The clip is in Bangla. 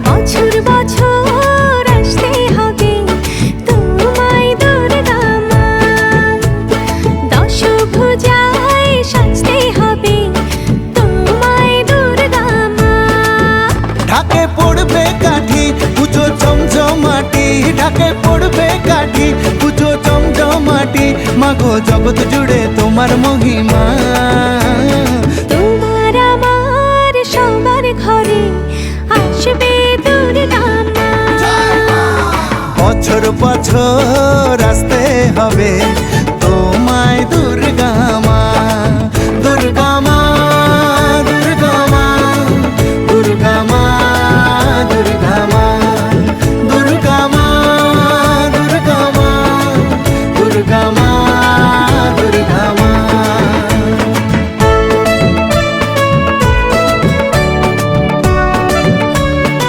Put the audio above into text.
বছর বছর আসতে হবে তোমায় দুর্গা মা, দশভুজায় সাজতে হবে তোমায় দুর্গা মা। ঢাকে পড়বে কাঠি পুজো জমজমাটি, ঢাকে পড়বে কাঠি পুজো জমজমাটি, মাগো জগৎ জুড়ে তোমার মহিমা। তোমার আমার সবার ঘরে আসবে দুর্গা মা। বছর বছর আসতে হবে